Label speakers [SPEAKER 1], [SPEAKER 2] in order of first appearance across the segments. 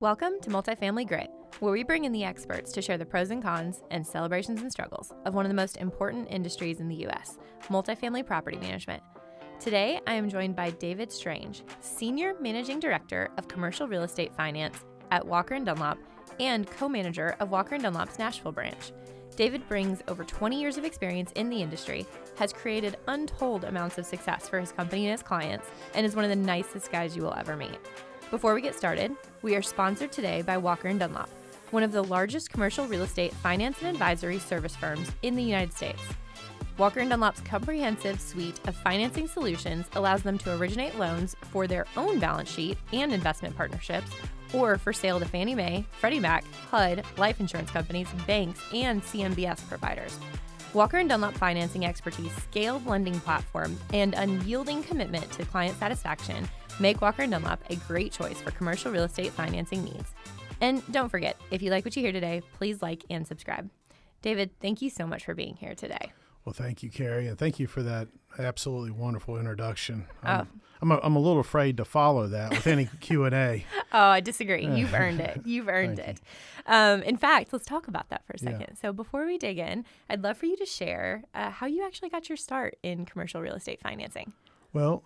[SPEAKER 1] Welcome to Multifamily Grit, where we bring in the experts to share the pros and cons and celebrations and struggles of one of the most important industries in the U.S., multifamily property management. Today, I am joined by David Strange, Senior Managing Director of Commercial Real Estate Finance at Walker Dunlop and co-manager of Walker Dunlop's Nashville branch. David brings over 20 years of experience in the industry, has created untold amounts of success for his company and his clients, and is one of the nicest guys you will ever meet. Before we get started, we are sponsored today by Walker Dunlop, one of the largest commercial real estate finance and advisory service firms in the United States. Walker Dunlop's comprehensive suite of financing solutions allows them to originate loans for their own balance sheet and investment partnerships, or for sale to Fannie Mae, Freddie Mac, HUD, life insurance companies, banks, and CMBS providers. Walker & Dunlop financing expertise, scaled lending platform, and unyielding commitment to client satisfaction make Walker & Dunlop a great choice for commercial real estate financing needs. And don't forget, if you like what you hear today, please like and subscribe. David, thank you so much for being here today.
[SPEAKER 2] Well, thank you, Kerri, and thank you for that absolutely wonderful introduction. I'm a little afraid to follow that with any Q&A.
[SPEAKER 1] Oh, I disagree. You've earned it. You've earned it. In fact, let's talk about that for a second. Yeah. So before we dig in, I'd love for you to share how you actually got your start in commercial real estate financing.
[SPEAKER 2] Well,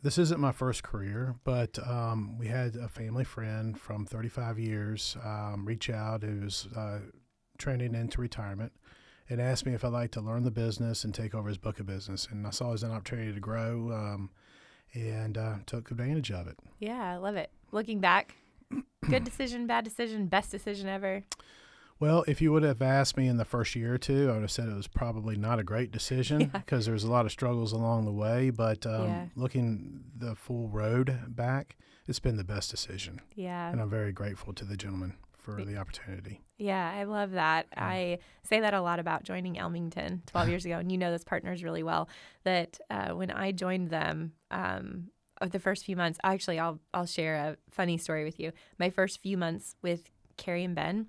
[SPEAKER 2] this isn't my first career, but we had a family friend from 35 years reach out who was trending into retirement and asked me if I'd like to learn the business and take over his book of business. And I saw it as an opportunity to grow and took advantage of it.
[SPEAKER 1] Yeah, I love it. Looking back, good decision, bad decision, best decision ever?
[SPEAKER 2] Well, if you would have asked me in the first year or two, I would have said it was probably not a great decision because there was a lot of struggles along the way. But looking the full road back, it's been the best decision.
[SPEAKER 1] Yeah.
[SPEAKER 2] And I'm very grateful to the gentleman for the opportunity.
[SPEAKER 1] Yeah, I love that. Yeah. I say that a lot about joining Elmington 12 years ago, and you know those partners really well, that when I joined them, of the first few months, actually, I'll share a funny story with you. My first few months with Kerri and Ben,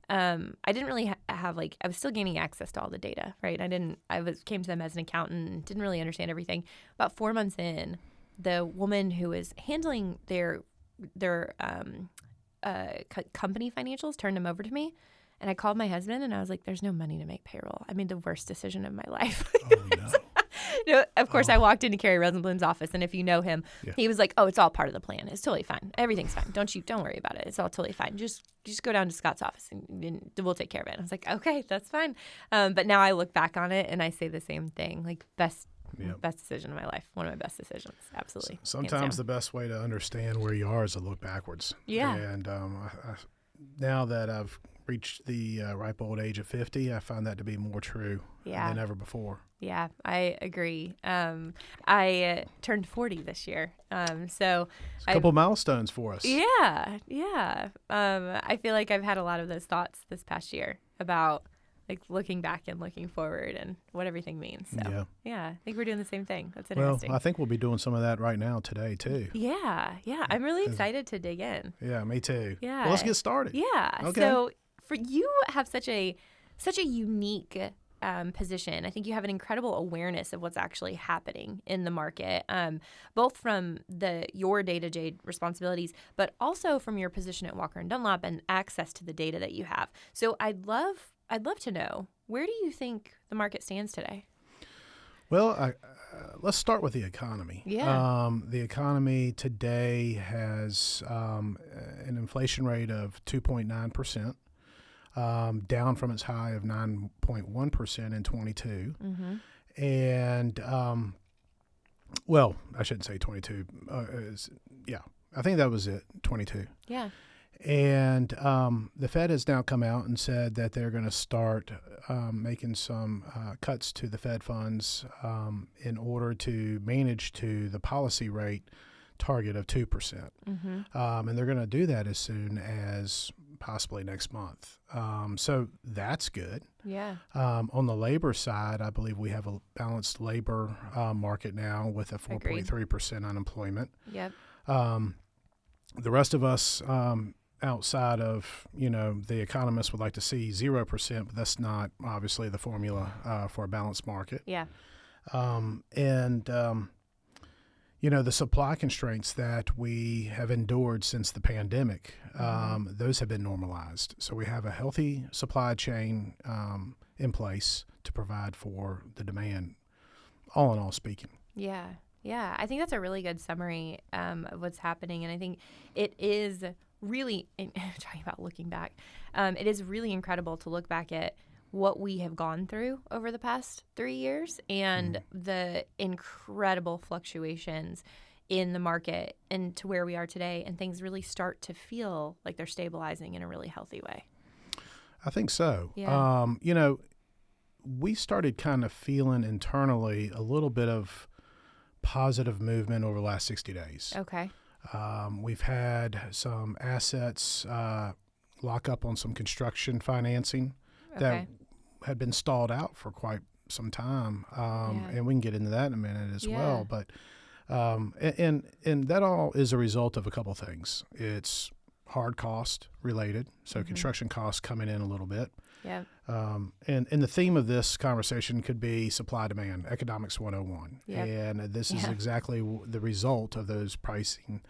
[SPEAKER 1] I didn't really have I was still gaining access to all the data, right? Came to them as an accountant and didn't really understand everything. About 4 months in, the woman who was handling their company financials turned them over to me. And I called my husband and I was like, there's no money to make payroll. I made the worst decision of my life.
[SPEAKER 2] Oh, no.
[SPEAKER 1] Of course, I walked into Kerri Rosenblum's office, and if you know him, he was like, "Oh, it's all part of the plan. It's totally fine. Everything's fine. Don't worry about it. It's all totally fine. Just go down to Scott's office, and we'll take care of it." I was like, "Okay, that's fine." But now I look back on it, and I say the same thing. Like best decision of my life. One of my best decisions. Absolutely.
[SPEAKER 2] Sometimes the best way to understand where you are is to look backwards.
[SPEAKER 1] Yeah.
[SPEAKER 2] And now that I've reached the ripe old age of 50, I find that to be more true than ever before.
[SPEAKER 1] Yeah, I agree. I turned 40 this year. So
[SPEAKER 2] it's a couple milestones for us.
[SPEAKER 1] Yeah. I feel like I've had a lot of those thoughts this past year about looking back and looking forward and what everything means. So yeah, I think we're doing the same thing. That's interesting.
[SPEAKER 2] Well, I think we'll be doing some of that right now today too.
[SPEAKER 1] Yeah. I'm really excited to dig in.
[SPEAKER 2] Yeah, me too.
[SPEAKER 1] Yeah.
[SPEAKER 2] Well, let's get started.
[SPEAKER 1] Yeah.
[SPEAKER 2] Okay.
[SPEAKER 1] So for you have such a unique position. I think you have an incredible awareness of what's actually happening in the market, both from your day-to-day responsibilities, but also from your position at Walker & Dunlop and access to the data that you have. So I'd love to know, where do you think the market stands today?
[SPEAKER 2] Well, let's start with the economy.
[SPEAKER 1] Yeah.
[SPEAKER 2] The economy today has an inflation rate of 2.9%. Down from its high of 9.1% in 22.
[SPEAKER 1] Mm-hmm.
[SPEAKER 2] And, well, I shouldn't say 22. I think that was it, 22.
[SPEAKER 1] Yeah.
[SPEAKER 2] And the Fed has now come out and said that they're going to start making some cuts to the Fed funds in order to manage to the policy rate target of 2%.
[SPEAKER 1] Mm-hmm.
[SPEAKER 2] And they're going to do that as soon as possibly next month. So that's good.
[SPEAKER 1] Yeah.
[SPEAKER 2] On the labor side, I believe we have a balanced labor market now with a 4.3% unemployment.
[SPEAKER 1] Yep.
[SPEAKER 2] The rest of us outside of, the economists would like to see 0%, but that's not obviously the formula for a balanced market.
[SPEAKER 1] Yeah.
[SPEAKER 2] the supply constraints that we have endured since the pandemic, those have been normalized. So we have a healthy supply chain in place to provide for the demand, all in all speaking.
[SPEAKER 1] Yeah. Yeah. I think that's a really good summary of what's happening. And I think it is really, talking about looking back, it is really incredible to look back at what we have gone through over the past 3 years and the incredible fluctuations in the market and to where we are today, and things really start to feel like they're stabilizing in a really healthy way.
[SPEAKER 2] I think so.
[SPEAKER 1] Yeah.
[SPEAKER 2] We started kind of feeling internally a little bit of positive movement over the last 60 days.
[SPEAKER 1] Okay.
[SPEAKER 2] We've had some assets lock up on some construction financing that had been stalled out for quite some time, and we can get into that in a minute as well. But and that all is a result of a couple things. It's hard cost related, so construction costs coming in a little bit.
[SPEAKER 1] Yeah.
[SPEAKER 2] And the theme of this conversation could be supply demand, economics 101.
[SPEAKER 1] Yep.
[SPEAKER 2] And this is exactly the result of those pricing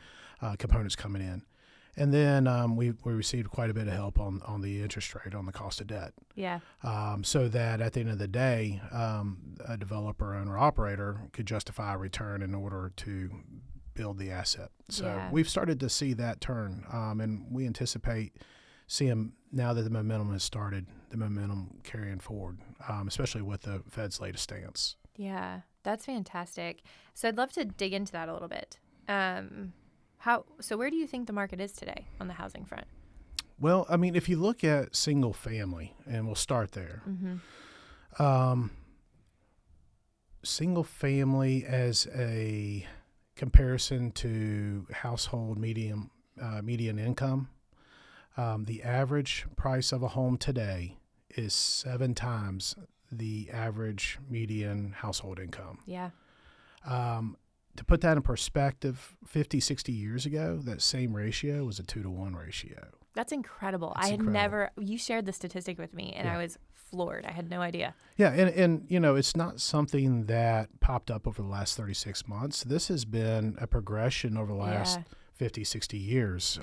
[SPEAKER 2] components coming in. And then we received quite a bit of help on the interest rate, on the cost of debt.
[SPEAKER 1] Yeah.
[SPEAKER 2] So that at the end of the day, a developer, owner, operator could justify a return in order to build the asset. So we've started to see that turn, and we anticipate seeing, now that the momentum has started, the momentum carrying forward, especially with the Fed's latest stance.
[SPEAKER 1] Yeah, that's fantastic. So I'd love to dig into that a little bit. So where do you think the market is today on the housing front?
[SPEAKER 2] Well, I mean, if you look at single family, and we'll start there, single family as a comparison to household median income, the average price of a home today is 7 times the average median household income.
[SPEAKER 1] Yeah.
[SPEAKER 2] To put that in perspective, 50, 60 years ago, that same ratio was a 2-to-1 ratio.
[SPEAKER 1] That's incredible. You shared the statistic with me, and I was floored. I had no idea.
[SPEAKER 2] Yeah, and it's not something that popped up over the last 36 months. This has been a progression over the last 50, 60 years,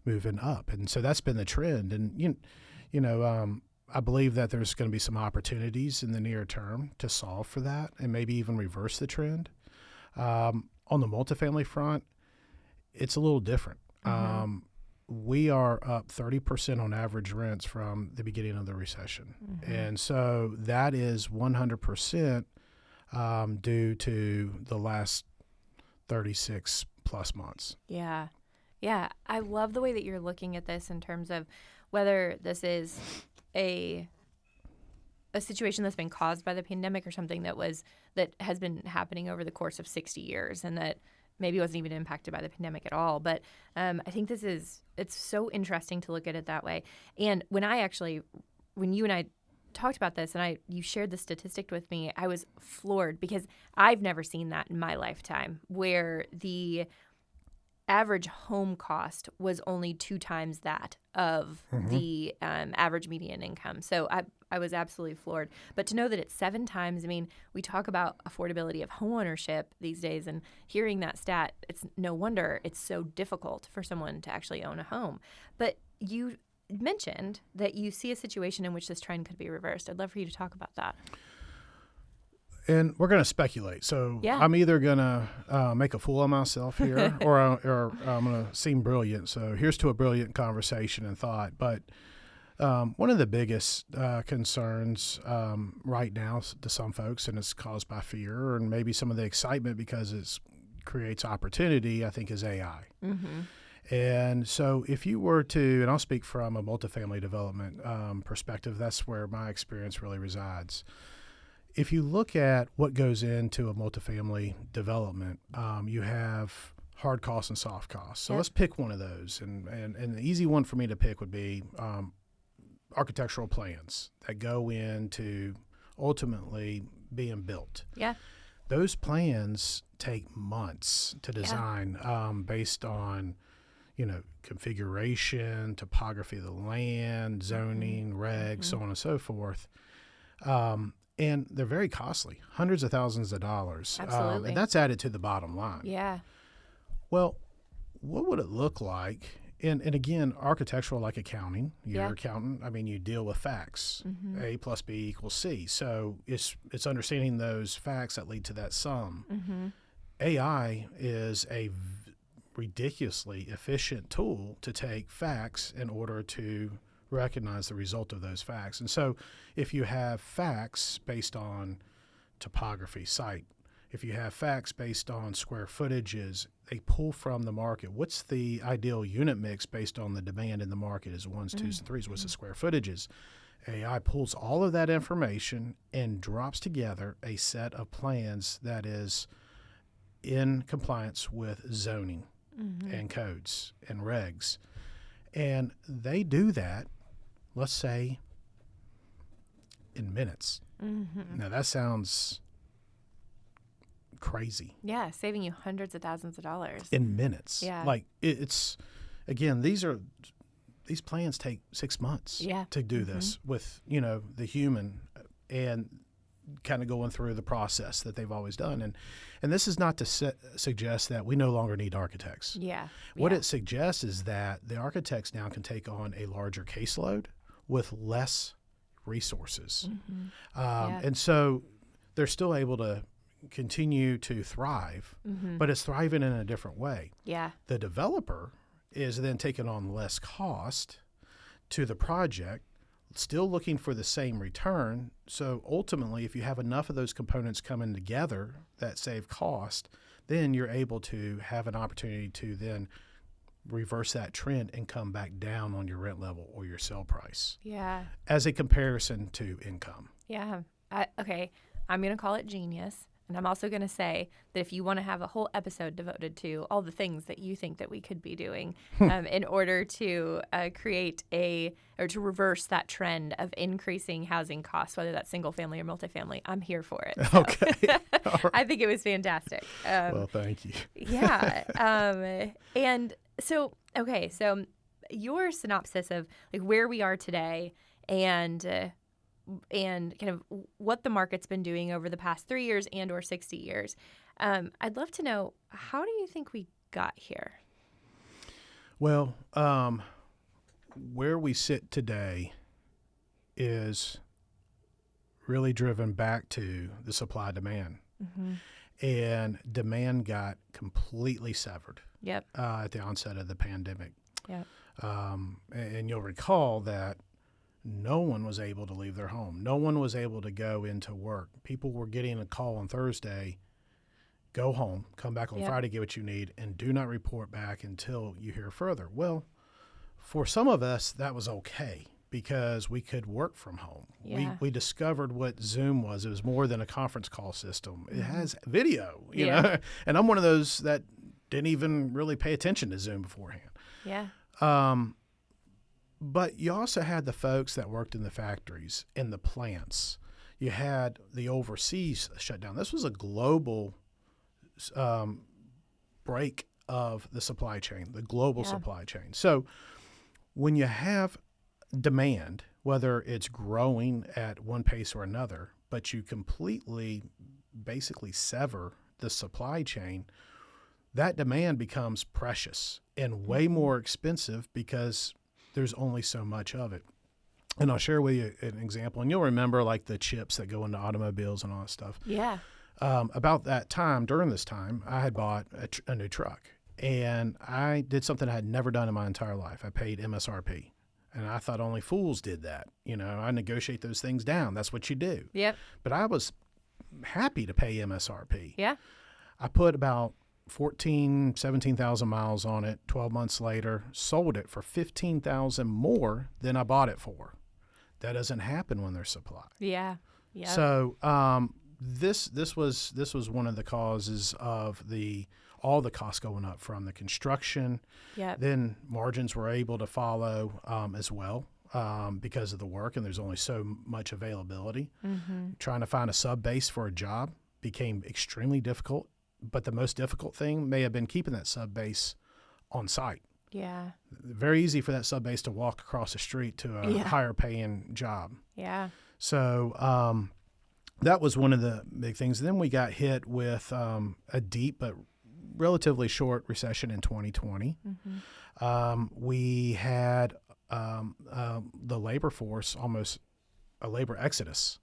[SPEAKER 2] moving up. And so that's been the trend. And, I believe that there's going to be some opportunities in the near term to solve for that and maybe even reverse the trend. On the multifamily front, it's a little different. We are up 30% on average rents from the beginning of the recession. And so that is 100% due to the last 36 plus months.
[SPEAKER 1] Yeah. Yeah. I love the way that you're looking at this in terms of whether this is a situation that's been caused by the pandemic or something that has been happening over the course of 60 years and that maybe wasn't even impacted by the pandemic at all. But I think it's so interesting to look at it that way. And when you and I talked about this and you shared the statistic with me, I was floored because I've never seen that in my lifetime, where the average home cost was only 2 times that of the average median income. So I was absolutely floored. But to know that it's 7 times, I mean, we talk about affordability of homeownership these days, and hearing that stat, it's no wonder it's so difficult for someone to actually own a home. But you mentioned that you see a situation in which this trend could be reversed. I'd love for you to talk about that.
[SPEAKER 2] And we're going to speculate. So I'm either going to make a fool of myself here or I'm going to seem brilliant. So here's to a brilliant conversation and thought. But one of the biggest concerns right now to some folks, and it's caused by fear and maybe some of the excitement because it creates opportunity, I think, is AI. And so if you were to, and I'll speak from a multifamily development perspective, that's where my experience really resides. If you look at what goes into a multifamily development, you have hard costs and soft costs. So let's pick one of those. And the easy one for me to pick would be architectural plans that go into ultimately being built. Yeah. Those plans take months to design based on, configuration, topography of the land, zoning, regs, so on and so forth. And they're very costly, hundreds of thousands of dollars.
[SPEAKER 1] Absolutely.
[SPEAKER 2] And that's added to the bottom line.
[SPEAKER 1] Yeah.
[SPEAKER 2] Well, what would it look like? And again, architectural, like accounting, you're an accountant. I mean, you deal with facts. A plus B equals C. So it's understanding those facts that lead to that sum. AI is a ridiculously efficient tool to take facts in order to recognize the result of those facts. And so if you have facts based on topography, site, if you have facts based on square footages, they pull from the market. What's the ideal unit mix based on the demand in the market? Is it ones, twos, and threes? What's the square footages? AI pulls all of that information and drops together a set of plans that is in compliance with zoning and codes and regs. And they do that, let's say, in minutes. Now, that sounds crazy.
[SPEAKER 1] Yeah, saving you hundreds of thousands of dollars.
[SPEAKER 2] In minutes.
[SPEAKER 1] Yeah.
[SPEAKER 2] Like, it's, again, these plans take 6 months to do this with, the human and kind of going through the process that they've always done. And this is not to suggest that we no longer need architects.
[SPEAKER 1] Yeah.
[SPEAKER 2] What it suggests is that the architects now can take on a larger caseload with less resources. And so they're still able to continue to thrive, but it's thriving in a different way.
[SPEAKER 1] Yeah.
[SPEAKER 2] The developer is then taking on less cost to the project, still looking for the same return. So ultimately, if you have enough of those components coming together that save cost, then you're able to have an opportunity to then reverse that trend and come back down on your rent level or your sell price.
[SPEAKER 1] Yeah.
[SPEAKER 2] As a comparison to income.
[SPEAKER 1] Yeah. Okay. I'm going to call it genius. And I'm also going to say that if you want to have a whole episode devoted to all the things that you think that we could be doing in order to create to reverse that trend of increasing housing costs, whether that's single family or multifamily, I'm here for it. So.
[SPEAKER 2] Okay. Right.
[SPEAKER 1] I think it was fantastic.
[SPEAKER 2] Well, thank you.
[SPEAKER 1] Yeah. And so your synopsis of like where we are today and kind of what the market's been doing over the past 3 years and or 60 years. I'd love to know, how do you think we got here?
[SPEAKER 2] Well, where we sit today is really driven back to the supply demand. And demand got completely severed at the onset of the pandemic. And you'll recall that no one was able to leave their home. No one was able to go into work. People were getting a call on Thursday, go home, come back on Friday, get what you need, and do not report back until you hear further. Well, for some of us, that was okay because we could work from home. We discovered what Zoom was. It was more than a conference call system. It has video, you know, and I'm one of those that didn't even really pay attention to Zoom beforehand. But you also had the folks that worked in the factories, in the plants. You had the overseas shutdown. This was a global break of the supply chain, the global supply chain. So when you have demand, whether it's growing at one pace or another, but you completely basically sever the supply chain, that demand becomes precious and way more expensive because there's only so much of it. And I'll share with you an example, and you'll remember like the chips that go into automobiles and all that stuff. About that time, during this time, I had bought a new truck, and I did something I had never done in my entire life. I paid MSRP, and I thought only fools did that. You know, I negotiate those things down. That's what you do. But I was happy to pay MSRP. I put about 17,000 miles on it. 12 months later, sold it for 15,000 more than I bought it for. That doesn't happen when there's supply. So this was one of the causes of all the costs going up from the construction. Then margins were able to follow as well because of the work, and there's only so much availability. Trying to find a sub base for a job became extremely difficult. But the most difficult thing may have been keeping that sub base on site. Very easy for that sub base to walk across the street to a higher paying job. So that was one of the big things. Then we got hit with a deep but relatively short recession in 2020. We had the labor force, almost a labor exodus.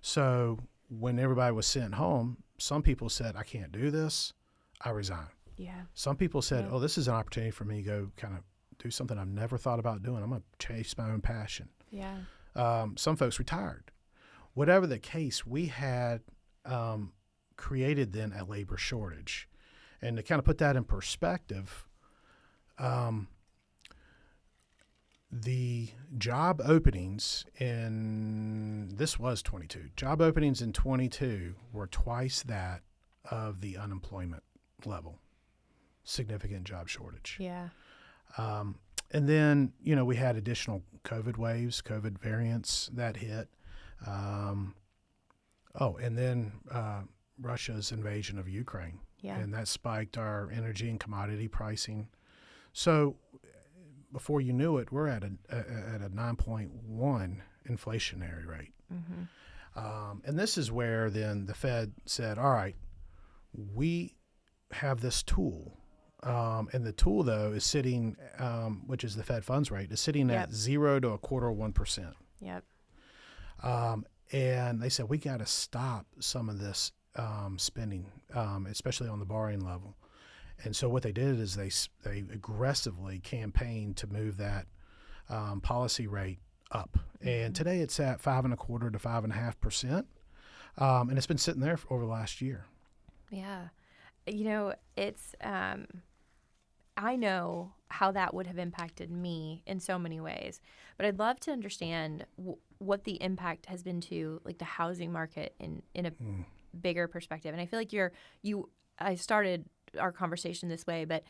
[SPEAKER 2] So when everybody was sent home, some people said, I can't do this, I resign.
[SPEAKER 1] Yeah.
[SPEAKER 2] Some people said, oh, this is an opportunity for me to go kind of do something I've never thought about doing. I'm going to chase my own passion.
[SPEAKER 1] Yeah.
[SPEAKER 2] Some folks retired. Whatever the case, we had created then a labor shortage. And to kind of put that in perspective, the job openings this was 22. Job openings in 22 were twice that of the unemployment level. Significant job shortage.
[SPEAKER 1] Yeah.
[SPEAKER 2] And then, we had additional COVID waves, COVID variants that hit. And then Russia's invasion of Ukraine.
[SPEAKER 1] Yeah.
[SPEAKER 2] And that spiked our energy and commodity pricing. So before you knew it, we're at a 9.1 inflationary rate. And this is where then the Fed said, all right, we have this tool. And the tool, though, is sitting, which is the Fed funds rate, is sitting at 0 to 0.25%.
[SPEAKER 1] Yep.
[SPEAKER 2] And they said, we got to stop some of this spending, especially on the borrowing level. And so what they did is they aggressively campaigned to move that policy rate up. And today it's at 5.25% to 5.5%. And it's been sitting there over the last year.
[SPEAKER 1] Yeah. It's I know how that would have impacted me in so many ways, but I'd love to understand what the impact has been to like the housing market in a bigger perspective. And I feel like I started our conversation this way, but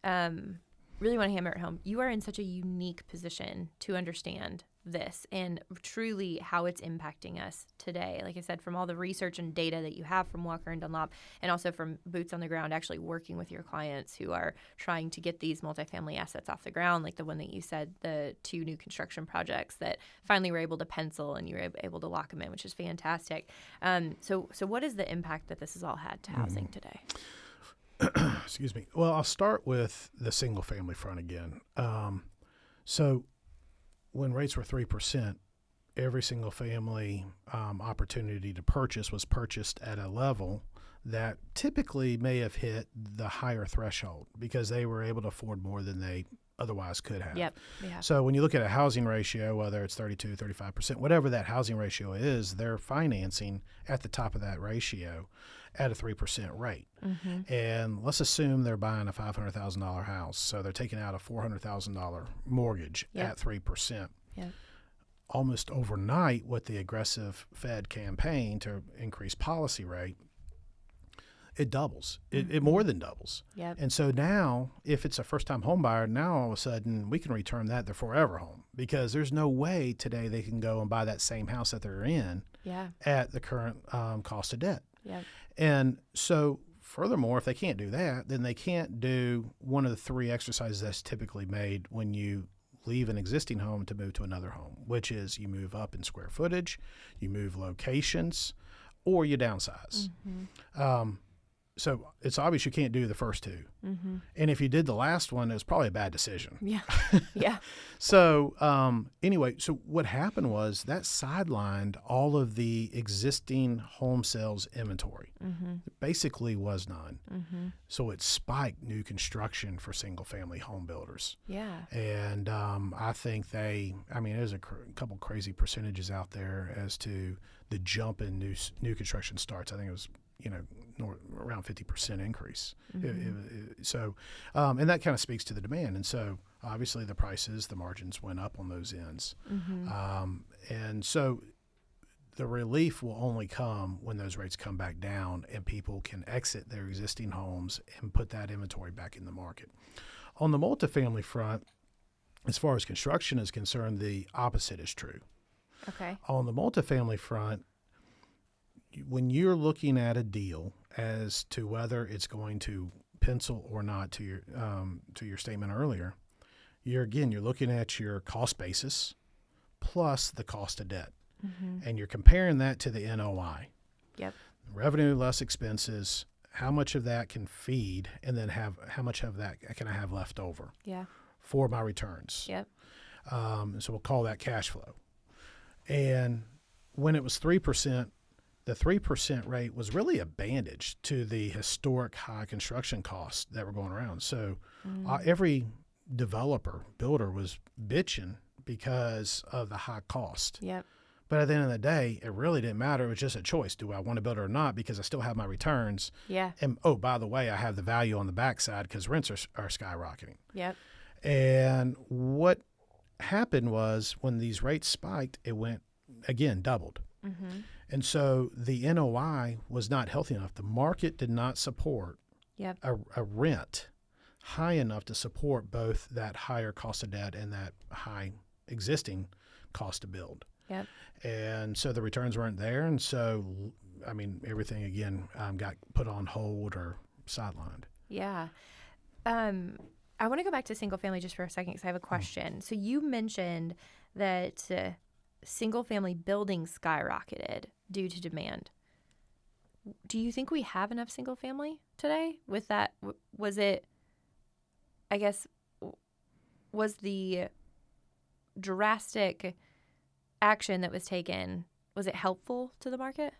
[SPEAKER 1] really want to hammer it home. You are in such a unique position to understand this and truly how it's impacting us today. Like I said, from all the research and data that you have from Walker and Dunlop, and also from boots on the ground, actually working with your clients who are trying to get these multifamily assets off the ground, like the one that you said, the 2 new construction projects that finally were able to pencil and you were able to lock them in, which is fantastic. So what is the impact that this has all had to housing today?
[SPEAKER 2] Excuse me. Well, I'll start with the single family front again. So when rates were 3%, every single family opportunity to purchase was purchased at a level that typically may have hit the higher threshold because they were able to afford more than they otherwise could have.
[SPEAKER 1] Yep. Yeah.
[SPEAKER 2] So when you look at a housing ratio, whether it's 32, 35%, whatever that housing ratio is, they're financing at the top of that ratio at a 3% rate. And let's assume they're buying a $500,000 house. So they're taking out a $400,000 mortgage at 3%.
[SPEAKER 1] Yep.
[SPEAKER 2] Almost overnight, with the aggressive Fed campaign to increase policy rate, it doubles. It more than doubles.
[SPEAKER 1] Yep.
[SPEAKER 2] And so now, if it's a first-time home buyer, now all of a sudden we can return that their forever home because there's no way today they can go and buy that same house that they're in at the current cost of debt.
[SPEAKER 1] Yep.
[SPEAKER 2] And so furthermore, if they can't do that, then they can't do one of the 3 exercises that's typically made when you leave an existing home to move to another home, which is you move up in square footage, you move locations, or you downsize. So it's obvious you can't do the first 2. And if you did the last one, it was probably a bad decision.
[SPEAKER 1] Yeah. Yeah.
[SPEAKER 2] So anyway, so what happened was that sidelined all of the existing home sales inventory. There basically was none. So it spiked new construction for single-family home builders.
[SPEAKER 1] Yeah.
[SPEAKER 2] And I think there's a couple crazy percentages out there as to the jump in new construction starts. I think it was around 50% increase. So, and that kind of speaks to the demand. And so obviously the margins went up on those ends. And so the relief will only come when those rates come back down and people can exit their existing homes and put that inventory back in the market. On the multifamily front, as far as construction is concerned, the opposite is true.
[SPEAKER 1] Okay.
[SPEAKER 2] On the multifamily front, when you're looking at a deal as to whether it's going to pencil or not, to your statement earlier, you're looking at your cost basis plus the cost of debt, and you're comparing that to the NOI.
[SPEAKER 1] Yep.
[SPEAKER 2] Revenue less expenses. How much of that can feed, and then how much of that can I have left over?
[SPEAKER 1] Yeah.
[SPEAKER 2] For my returns.
[SPEAKER 1] Yep.
[SPEAKER 2] So we'll call that cash flow. And when it was 3%, the 3% rate was really a bandage to the historic high construction costs that were going around. So every builder was bitching because of the high cost.
[SPEAKER 1] Yep.
[SPEAKER 2] But at the end of the day, it really didn't matter. It was just a choice. Do I want to build it or not? Because I still have my returns.
[SPEAKER 1] Yeah.
[SPEAKER 2] And, oh, by the way, I have the value on the backside because rents are skyrocketing.
[SPEAKER 1] Yep.
[SPEAKER 2] And what happened was when these rates spiked, it went, again, doubled.
[SPEAKER 1] Mm-hmm.
[SPEAKER 2] And so the NOI was not healthy enough. The market did not support
[SPEAKER 1] Yep.
[SPEAKER 2] a rent high enough to support both that higher cost of debt and that high existing cost to build.
[SPEAKER 1] Yep.
[SPEAKER 2] And so the returns weren't there. And so, I mean, everything, again, got put on hold or sidelined.
[SPEAKER 1] Yeah. I want to go back to single family just for a second because I have a question. So you mentioned that single family buildings skyrocketed due to demand. Do you think we have enough single family today? With that, was it, I guess, was the drastic action that was taken, was it helpful to the market?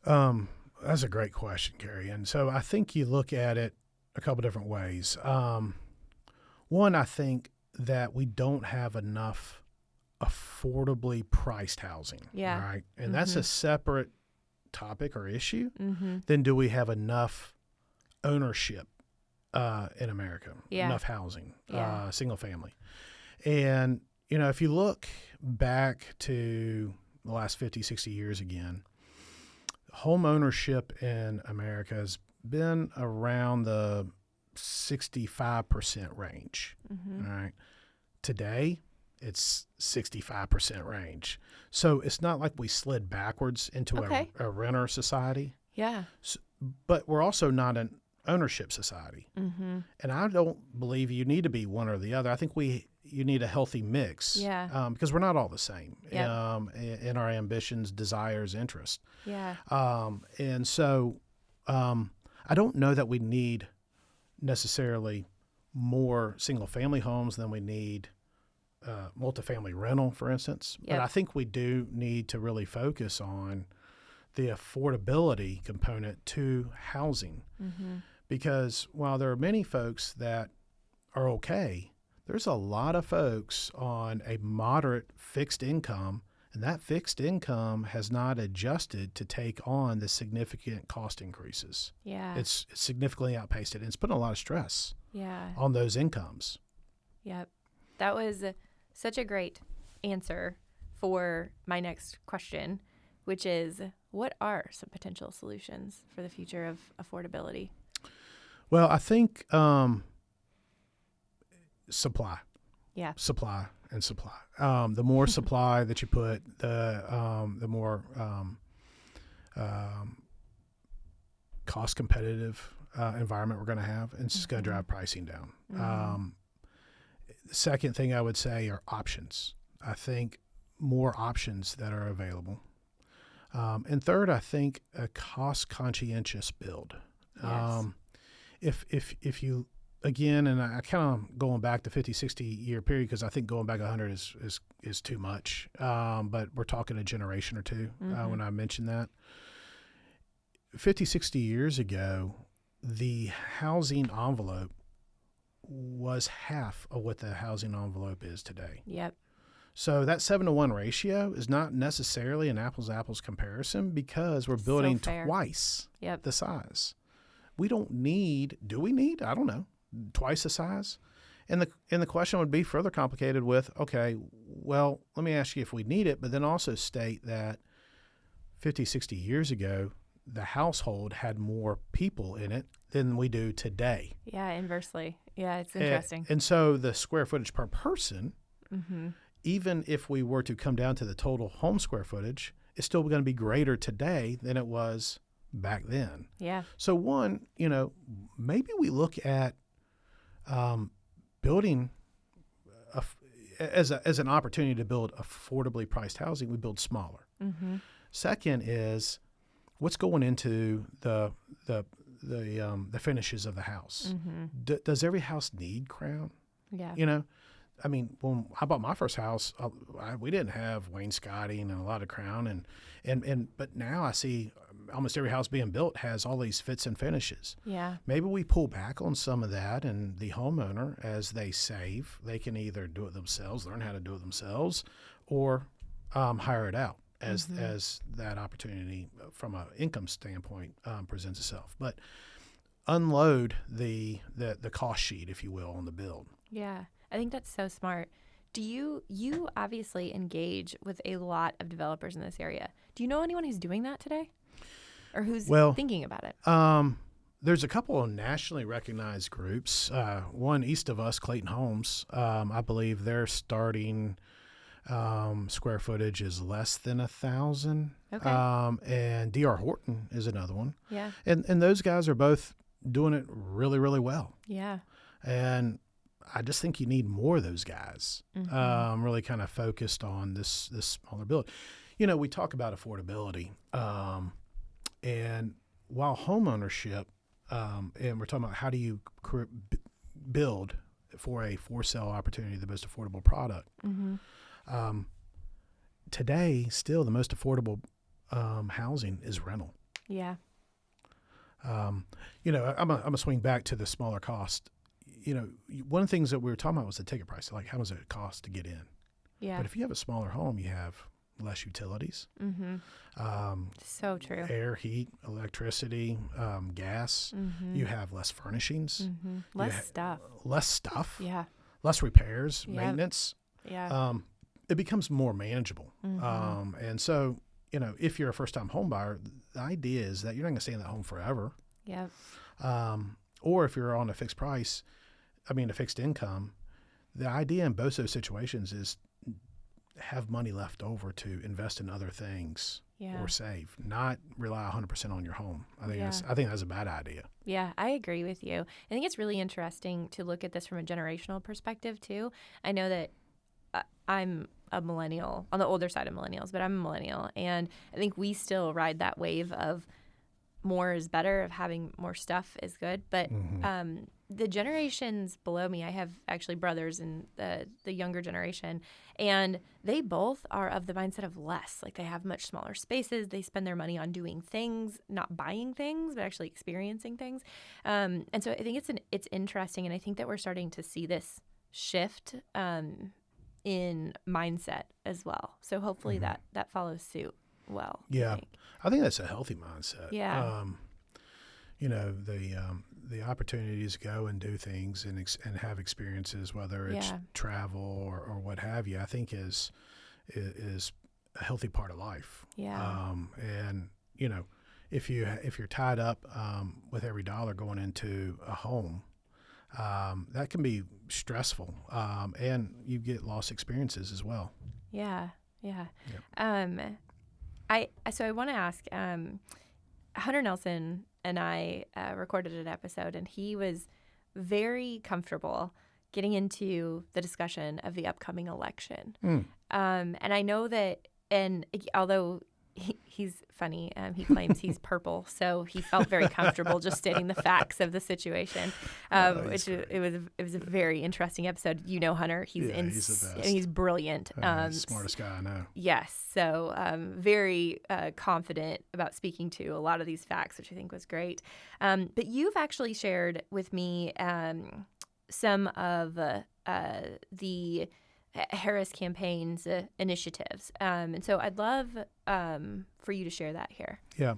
[SPEAKER 2] That's a great question, Kerri. And so I think you look at it a couple different ways. One, I think that we don't have enough affordably priced housing.
[SPEAKER 1] Yeah.
[SPEAKER 2] Right. And that's a separate topic or issue.
[SPEAKER 1] Mm-hmm.
[SPEAKER 2] Then do we have enough ownership in America?
[SPEAKER 1] Yeah.
[SPEAKER 2] Enough housing,
[SPEAKER 1] Yeah.
[SPEAKER 2] single family. And, you know, if you look back to the last 50, 60 years again, home ownership in America has been around the 65% range.
[SPEAKER 1] Mm-hmm.
[SPEAKER 2] All right. Today, it's 65% range. So it's not like we slid backwards into a renter society.
[SPEAKER 1] Yeah.
[SPEAKER 2] So, but we're also not an ownership society.
[SPEAKER 1] Mm-hmm.
[SPEAKER 2] And I don't believe you need to be one or the other. I think you need a healthy mix.
[SPEAKER 1] Yeah.
[SPEAKER 2] Because we're not all the same
[SPEAKER 1] Yep.
[SPEAKER 2] in our ambitions, desires, interests.
[SPEAKER 1] Yeah.
[SPEAKER 2] And so I don't know that we need necessarily more single-family homes than we need multifamily rental, for instance.
[SPEAKER 1] Yep.
[SPEAKER 2] But I think we do need to really focus on the affordability component to housing.
[SPEAKER 1] Mm-hmm.
[SPEAKER 2] Because while there are many folks that are okay, there's a lot of folks on a moderate fixed income, and that fixed income has not adjusted to take on the significant cost increases.
[SPEAKER 1] Yeah.
[SPEAKER 2] It's significantly outpaced it, and it's putting a lot of stress on those incomes.
[SPEAKER 1] Yep. That was such a great answer for my next question, which is, what are some potential solutions for the future of affordability?
[SPEAKER 2] Well, I think supply.
[SPEAKER 1] Yeah.
[SPEAKER 2] Supply and supply. The more supply that you put, the more cost competitive environment we're going to have, and it's just going to drive pricing down. The second thing I would say are options. I think more options that are available. And third, I think a cost conscientious build.
[SPEAKER 1] Yes.
[SPEAKER 2] If you, again, and I kind of going back to 50, 60 year period, because I think going back 100 is too much. But we're talking a generation or two when I mention that. 50, 60 years ago, the housing envelope was half of what the housing envelope is today.
[SPEAKER 1] Yep.
[SPEAKER 2] So that 7-to-1 ratio is not necessarily an apples-to-apples comparison because we're building twice the size. We don't need, do we need? I don't know, twice the size. And the question would be further complicated with, okay, well, let me ask you if we need it, but then also state that 50, 60 years ago, the household had more people in it than we do today.
[SPEAKER 1] Yeah, inversely. Yeah, it's interesting.
[SPEAKER 2] And so the square footage per person, even if we were to come down to the total home square footage, it's still going to be greater today than it was back then.
[SPEAKER 1] Yeah.
[SPEAKER 2] So one, maybe we look at building as an opportunity to build affordably priced housing. We build smaller. Second is what's going into the finishes of the house. Does every house need crown?
[SPEAKER 1] Yeah.
[SPEAKER 2] You know, I mean, when I bought my first house, we didn't have wainscoting and a lot of crown, but now I see almost every house being built has all these fits and finishes.
[SPEAKER 1] Yeah.
[SPEAKER 2] Maybe we pull back on some of that, and the homeowner, as they save, they can either do it themselves, learn how to do it themselves, or hire it out as that opportunity from an income standpoint presents itself. But unload the cost sheet, if you will, on the build.
[SPEAKER 1] Yeah. I think that's so smart. Do you obviously engage with a lot of developers in this area. Do you know anyone who's doing that today? Or who's thinking about it?
[SPEAKER 2] There's a couple of nationally recognized groups. One east of us, Clayton Homes, I believe they're starting square footage is less than 1,000.
[SPEAKER 1] Okay.
[SPEAKER 2] And D.R. Horton is another one.
[SPEAKER 1] Yeah.
[SPEAKER 2] And those guys are both doing it really, really well.
[SPEAKER 1] Yeah.
[SPEAKER 2] And I just think you need more of those guys, really kind of focused on this smaller build. You know, we talk about affordability, and while home ownership, and we're talking about how do you build for a for-sale opportunity the most affordable product. Today, still the most affordable housing is rental.
[SPEAKER 1] Yeah.
[SPEAKER 2] You know, I'm gonna swing back to the smaller cost. You know, one of the things that we were talking about was the ticket price. Like, how much does it cost to get in?
[SPEAKER 1] Yeah.
[SPEAKER 2] But if you have a smaller home, you have less utilities.
[SPEAKER 1] So true.
[SPEAKER 2] Air, heat, electricity, gas. You have less furnishings.
[SPEAKER 1] Less stuff.
[SPEAKER 2] Less stuff.
[SPEAKER 1] Yeah.
[SPEAKER 2] Less repairs, maintenance.
[SPEAKER 1] Yeah.
[SPEAKER 2] It becomes more manageable. And so, you know, if you're a first-time home buyer, the idea is that you're not going to stay in that home forever.
[SPEAKER 1] Yeah.
[SPEAKER 2] Or if you're on a fixed income, the idea in both those situations is have money left over to invest in other things or save, not rely 100% on your home. I think that's a bad idea.
[SPEAKER 1] Yeah, I agree with you. I think it's really interesting to look at this from a generational perspective too. I know that I'm a millennial, on the older side of millennials, but I'm a millennial, and I think we still ride that wave of more is better, of having more stuff is good. But the generations below me, I have actually brothers in the younger generation, and they both are of the mindset of less. Like, they have much smaller spaces. They spend their money on doing things, not buying things, but actually experiencing things. And so I think it's interesting, and I think that we're starting to see this shift in mindset as well. So hopefully that follows suit well.
[SPEAKER 2] Yeah. I think that's a healthy mindset.
[SPEAKER 1] Yeah.
[SPEAKER 2] You know, the opportunities to go and do things and have experiences, whether it's travel or what have you, I think is a healthy part of life.
[SPEAKER 1] Yeah.
[SPEAKER 2] And you know, if you're tied up with every dollar going into a home, that can be stressful, and you get lost experiences as well.
[SPEAKER 1] Yeah. Yeah.
[SPEAKER 2] Yep.
[SPEAKER 1] So I want to ask, Hunter Nelson and I recorded an episode, and he was very comfortable getting into the discussion of the upcoming election. And I know that, and although he's funny, he claims he's purple, so he felt very comfortable just stating the facts of the situation. It was a very interesting episode. You know, Hunter, he's the best. He's brilliant.
[SPEAKER 2] He's the smartest guy I know.
[SPEAKER 1] Yes, so very confident about speaking to a lot of these facts, which I think was great. But you've actually shared with me some of the Harris campaign's initiatives. And so I'd love for you to share that here.
[SPEAKER 2] Yeah.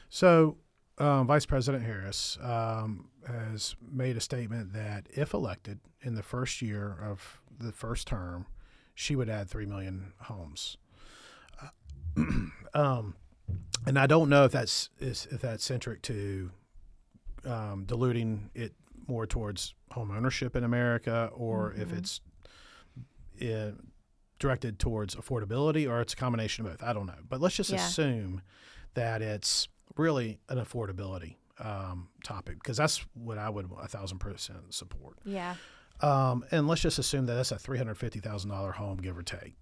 [SPEAKER 2] So Vice President Harris has made a statement that if elected in the first year of the first term, she would add 3 million homes. And I don't know if that's centric to diluting it more towards home ownership in America, or if it's directed towards affordability, or it's a combination of both. I don't know. But let's just assume that it's really an affordability topic, because that's what I would 1,000% support.
[SPEAKER 1] Yeah.
[SPEAKER 2] And let's just assume that that's a $350,000 home, give or take.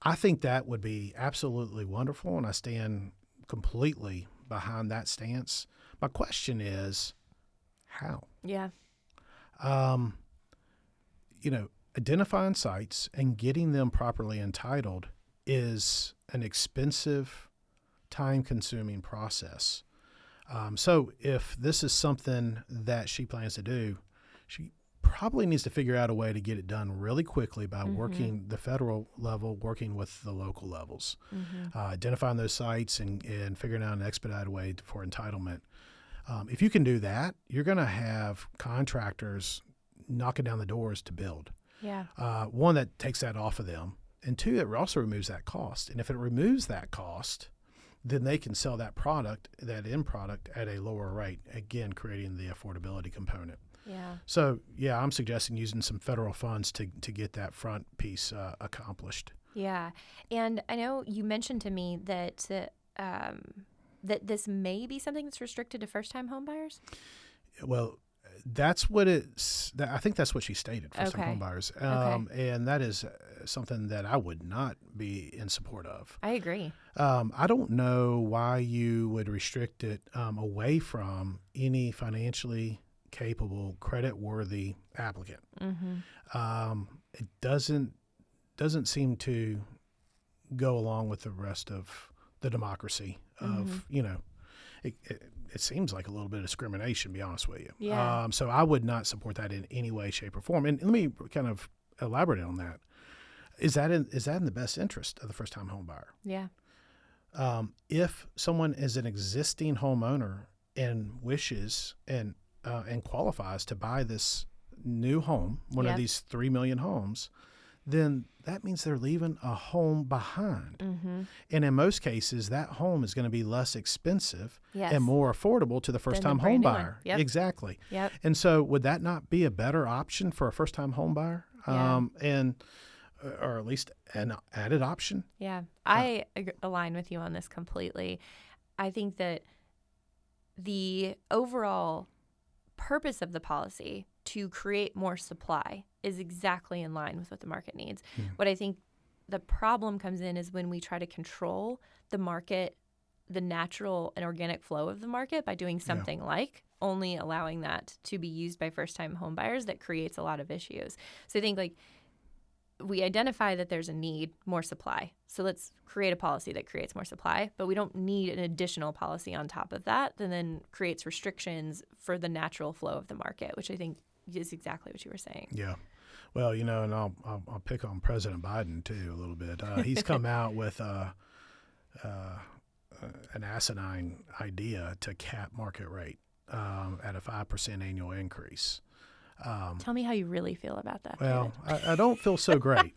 [SPEAKER 2] I think that would be absolutely wonderful, and I stand completely behind that stance. My question is, how?
[SPEAKER 1] Yeah.
[SPEAKER 2] Identifying sites and getting them properly entitled is an expensive, time-consuming process. So if this is something that she plans to do, she probably needs to figure out a way to get it done really quickly by working the federal level, working with the local levels, identifying those sites and figuring out an expedited way for entitlement. If you can do that, you're going to have contractors knocking down the doors to build.
[SPEAKER 1] Yeah.
[SPEAKER 2] One, that takes that off of them, and two, it also removes that cost. And if it removes that cost, then they can sell that product, that end product, at a lower rate, again, creating the affordability component.
[SPEAKER 1] Yeah.
[SPEAKER 2] So, yeah, I'm suggesting using some federal funds to get that front piece accomplished.
[SPEAKER 1] Yeah. And I know you mentioned to me that that this may be something that's restricted to first-time home buyers?
[SPEAKER 2] Well, that's what I think that's what she stated, first-time home buyers. And that is something that I would not be in support of.
[SPEAKER 1] I agree.
[SPEAKER 2] I don't know why you would restrict it away from any financially capable, credit-worthy applicant. It doesn't seem to go along with the rest of the democracy of, it seems like a little bit of discrimination, to be honest with you.
[SPEAKER 1] Yeah.
[SPEAKER 2] So I would not support that in any way, shape, or form. And let me kind of elaborate on that. Is that in the best interest of the first-time home buyer?
[SPEAKER 1] Yeah.
[SPEAKER 2] If someone is an existing homeowner and wishes and qualifies to buy this new home, one of these 3 million homes, then that means they're leaving a home behind. And in most cases, that home is going to be less expensive and more affordable to the first-time home buyer.
[SPEAKER 1] Yep.
[SPEAKER 2] Exactly.
[SPEAKER 1] Yep.
[SPEAKER 2] And so would that not be a better option for a first-time home buyer? Or at least an added option?
[SPEAKER 1] Yeah. I align with you on this completely. I think that the overall purpose of the policy to create more supply is exactly in line with what the market needs. What I think the problem comes in is when we try to control the market, the natural and organic flow of the market by doing something like only allowing that to be used by first-time home buyers. That creates a lot of issues. So I think we identify that there's a need, more supply. So let's create a policy that creates more supply, but we don't need an additional policy on top of that that then creates restrictions for the natural flow of the market, which I think is exactly what you were saying.
[SPEAKER 2] Yeah. Well, and I'll pick on President Biden, too, a little bit. He's come out with an asinine idea to cap market rate at a 5% annual increase.
[SPEAKER 1] Tell me how you really feel about that.
[SPEAKER 2] Well, I don't feel so great.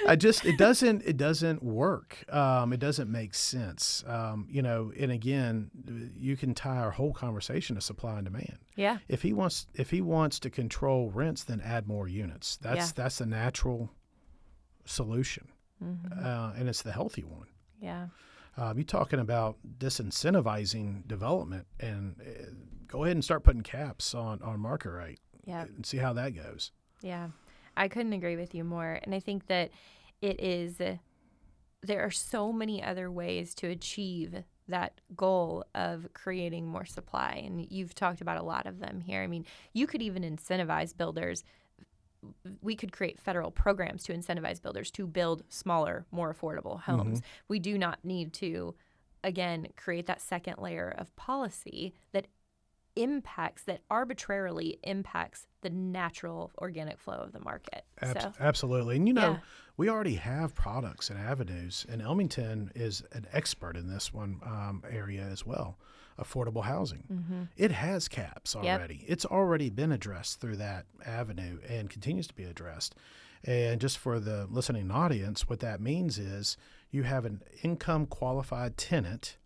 [SPEAKER 2] It doesn't work. It doesn't make sense. And again, you can tie our whole conversation to supply and demand.
[SPEAKER 1] Yeah.
[SPEAKER 2] If he wants to control rents, then add more units. That's the natural solution, and it's the healthy one.
[SPEAKER 1] Yeah.
[SPEAKER 2] You're talking about disincentivizing development, and go ahead and start putting caps on market rate and see how that goes.
[SPEAKER 1] Yeah, I couldn't agree with you more. And I think that there are so many other ways to achieve that goal of creating more supply. And you've talked about a lot of them here. I mean, you could even incentivize builders. We could create federal programs to incentivize builders to build smaller, more affordable homes. We do not need to, again, create that second layer of policy that arbitrarily impacts the natural organic flow of the market.
[SPEAKER 2] Absolutely. And, we already have products and avenues, and Elmington is an expert in this one area as well. Affordable housing. It has caps already. It's already been addressed through that avenue and continues to be addressed. And just for the listening audience, what that means is you have an income qualified tenant,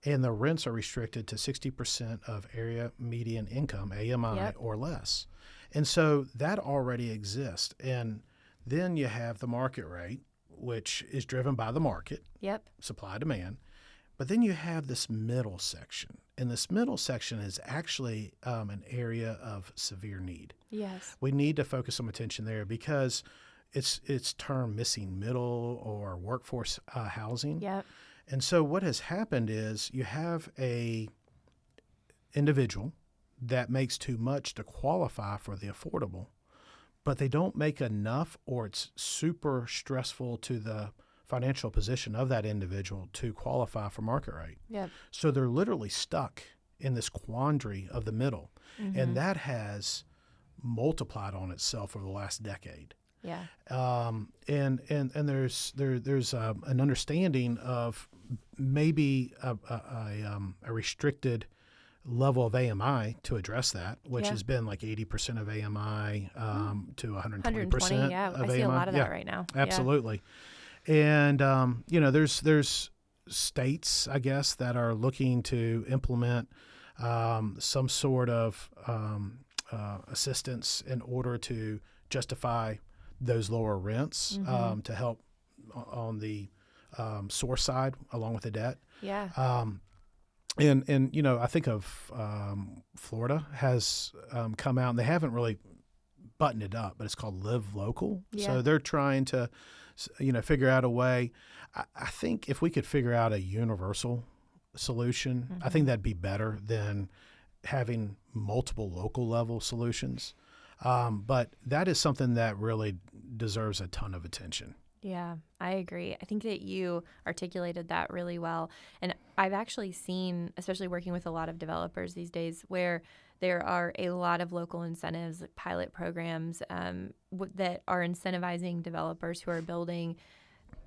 [SPEAKER 2] and the rents are restricted to 60% of area median income, AMI, or less. And so that already exists. And then you have the market rate, which is driven by the market, supply demand. But then you have this middle section, and this middle section is actually an area of severe need.
[SPEAKER 1] Yes.
[SPEAKER 2] We need to focus some attention there because it's termed missing middle or workforce housing.
[SPEAKER 1] Yep.
[SPEAKER 2] And so what has happened is you have a individual that makes too much to qualify for the affordable, but they don't make enough, or it's super stressful to the financial position of that individual to qualify for market rate.
[SPEAKER 1] Yep.
[SPEAKER 2] So they're literally stuck in this quandary of the middle. And that has multiplied on itself over the last decade.
[SPEAKER 1] Yeah.
[SPEAKER 2] And there's an understanding of maybe a restricted level of AMI to address that, which has been like 80% of AMI to 120%
[SPEAKER 1] yeah,
[SPEAKER 2] of
[SPEAKER 1] I
[SPEAKER 2] AMI.
[SPEAKER 1] see a lot of that right now.
[SPEAKER 2] Absolutely. And, there's states, I guess, that are looking to implement some sort of assistance in order to justify those lower rents to help on the source side along with the debt.
[SPEAKER 1] Yeah.
[SPEAKER 2] And I think of Florida has come out, and they haven't really buttoned it up, but it's called Live Local.
[SPEAKER 1] Yeah.
[SPEAKER 2] So they're trying to, figure out a way. I think if we could figure out a universal solution, I think that'd be better than having multiple local level solutions. But that is something that really deserves a ton of attention.
[SPEAKER 1] Yeah, I agree. I think that you articulated that really well. And I've actually seen, especially working with a lot of developers these days, where there are a lot of local incentives, like pilot programs that are incentivizing developers who are building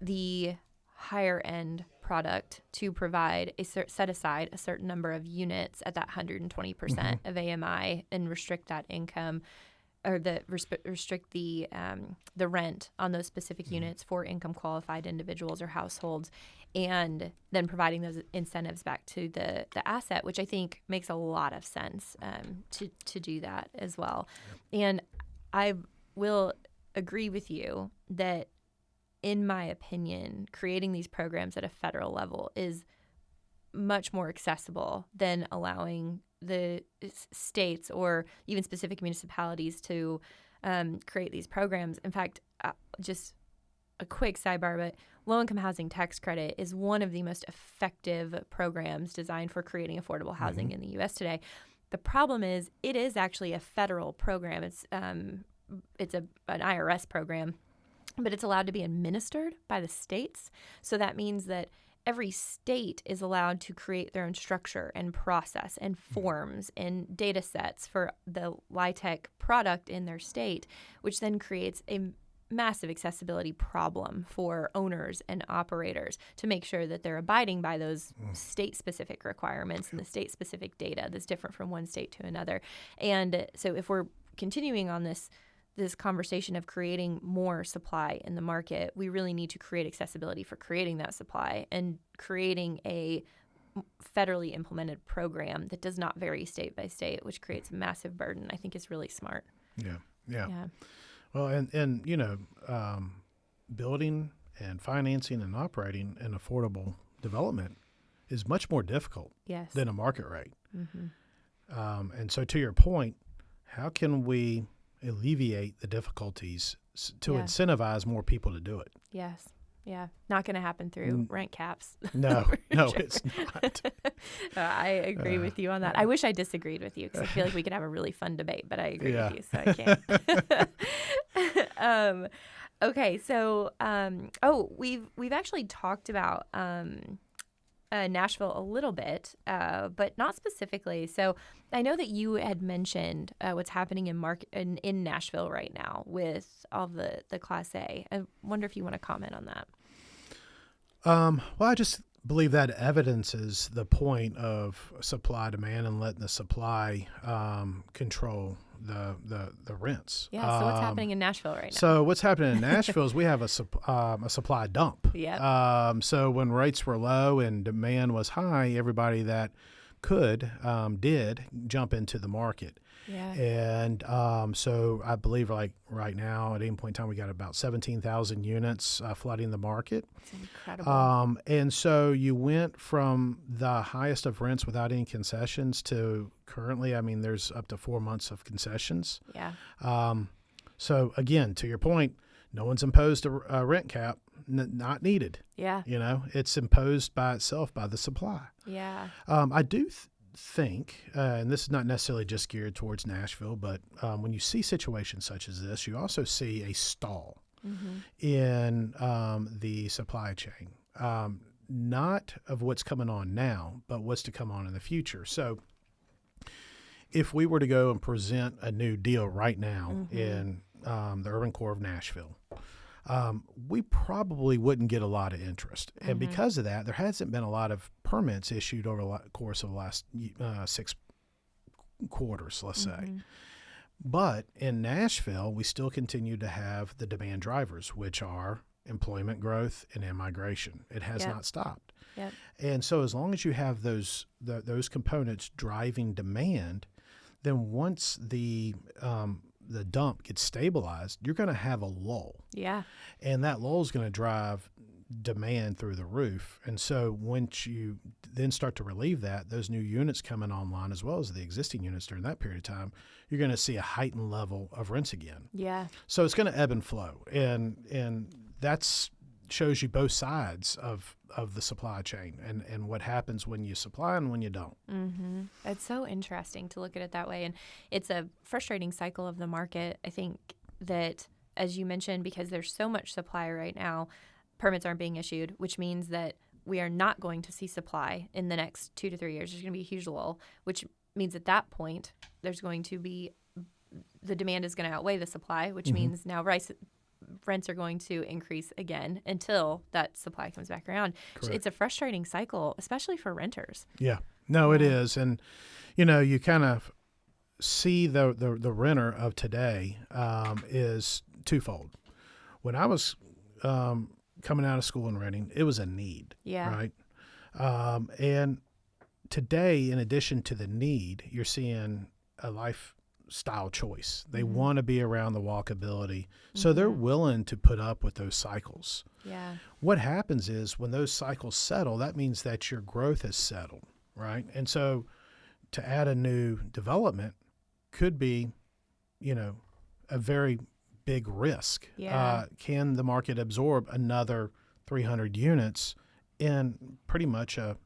[SPEAKER 1] the higher end product to provide set aside a certain number of units at that 120% of AMI and restrict that income, or restrict the rent on those specific units for income qualified individuals or households, and then providing those incentives back to the asset, which I think makes a lot of sense to do that as well. And I will agree with you that, in my opinion, creating these programs at a federal level is much more accessible than allowing the states or even specific municipalities to create these programs. In fact, just a quick sidebar, but low-income housing tax credit is one of the most effective programs designed for creating affordable housing in the U.S. today. The problem is it is actually a federal program. It's an IRS program, but it's allowed to be administered by the states. So that means that every state is allowed to create their own structure and process and forms and data sets for the LIHTC product in their state, which then creates a massive accessibility problem for owners and operators to make sure that they're abiding by those state-specific requirements and the state-specific data that's different from one state to another. And so if we're continuing on this conversation of creating more supply in the market, we really need to create accessibility for creating that supply and creating a federally implemented program that does not vary state by state, which creates a massive burden, I think is really smart.
[SPEAKER 2] Yeah. Well, and building and financing and operating an affordable development is much more difficult than a market rate. And so to your point, how can we alleviate the difficulties to incentivize more people to do it?
[SPEAKER 1] Yes. Yeah. Not going to happen through rent caps.
[SPEAKER 2] No, it's not.
[SPEAKER 1] I agree with you on that. I wish I disagreed with you because I feel like we could have a really fun debate, but I agree with you, so I can't. Okay. So, we've actually talked about Nashville a little bit, but not specifically. So I know that you had mentioned what's happening in Nashville right now with all the Class A. I wonder if you want to comment on that.
[SPEAKER 2] Well, I just believe that evidences the point of supply demand and letting the supply control the rents.
[SPEAKER 1] Yeah. So what's happening in Nashville right now?
[SPEAKER 2] So what's happening in Nashville is we have a supply dump.
[SPEAKER 1] Yeah.
[SPEAKER 2] So when rates were low and demand was high, everybody that could did jump into the market.
[SPEAKER 1] Yeah.
[SPEAKER 2] And so I believe like right now at any point in time we got about 17,000 units flooding the market.
[SPEAKER 1] It's incredible.
[SPEAKER 2] And so you went from the highest of rents without any concessions to currently, I mean, there's up to 4 months of concessions.
[SPEAKER 1] Yeah.
[SPEAKER 2] So again, to your point, No one's imposed a rent cap, not needed.
[SPEAKER 1] Yeah.
[SPEAKER 2] It's imposed by itself by the supply.
[SPEAKER 1] Yeah.
[SPEAKER 2] I do think, and this is not necessarily just geared towards Nashville, but when you see situations such as this, you also see a stall in the supply chain, not of what's coming on now, but what's to come on in the future. So if we were to go and present a new deal right now in the urban core of Nashville, we probably wouldn't get a lot of interest. And because of that, there hasn't been a lot of permits issued over the course of the last 6 quarters, let's say. But in Nashville, we still continue to have the demand drivers, which are employment growth and immigration. It has not stopped.
[SPEAKER 1] Yep.
[SPEAKER 2] And so as long as you have those components driving demand, then once the dump gets stabilized, you're going to have a lull.
[SPEAKER 1] Yeah.
[SPEAKER 2] And that lull is going to drive demand through the roof. And so once you then start to relieve that, those new units coming online as well as the existing units during that period of time, you're going to see a heightened level of rents again.
[SPEAKER 1] Yeah.
[SPEAKER 2] So it's going to ebb and flow. And that's shows you both sides of the supply chain and what happens when you supply and when you don't.
[SPEAKER 1] It's so interesting to look at it that way. And it's a frustrating cycle of the market. I think that, as you mentioned, because there's so much supply right now, permits aren't being issued, which means that we are not going to see supply in the next 2 to 3 years. There's going to be a huge lull, which means at that point there's going to be the demand is going to outweigh the supply, which means now rents are going to increase again until that supply comes back around.
[SPEAKER 2] Correct.
[SPEAKER 1] It's a frustrating cycle, especially for renters.
[SPEAKER 2] Yeah. No, it is. And, you kind of see the renter of today is twofold. When I was coming out of school and renting, it was a need.
[SPEAKER 1] Yeah.
[SPEAKER 2] Right? And today, in addition to the need, you're seeing a lifestyle choice. They want to be around the walkability. So they're willing to put up with those cycles.
[SPEAKER 1] Yeah.
[SPEAKER 2] What happens is when those cycles settle, that means that your growth has settled, right? And so to add a new development could be, a very big risk.
[SPEAKER 1] Yeah.
[SPEAKER 2] Can the market absorb another 300 units in pretty much a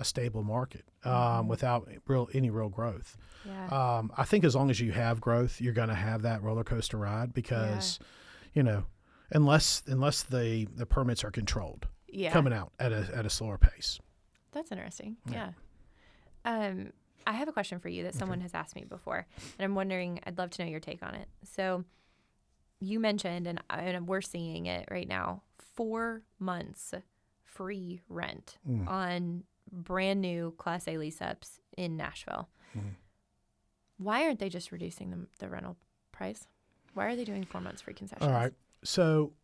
[SPEAKER 2] stable market without any real growth?
[SPEAKER 1] Yeah.
[SPEAKER 2] I think as long as you have growth, you're going to have that roller coaster ride because, unless the permits are controlled, coming out at a slower pace.
[SPEAKER 1] That's interesting. Yeah. I have a question for you that someone has asked me before, and I'm wondering, I'd love to know your take on it. So you mentioned, and we're seeing it right now, 4 months free rent on brand new Class A lease-ups in Nashville. Why aren't they just reducing the rental price? Why are they doing 4 months free concessions?
[SPEAKER 2] All right. So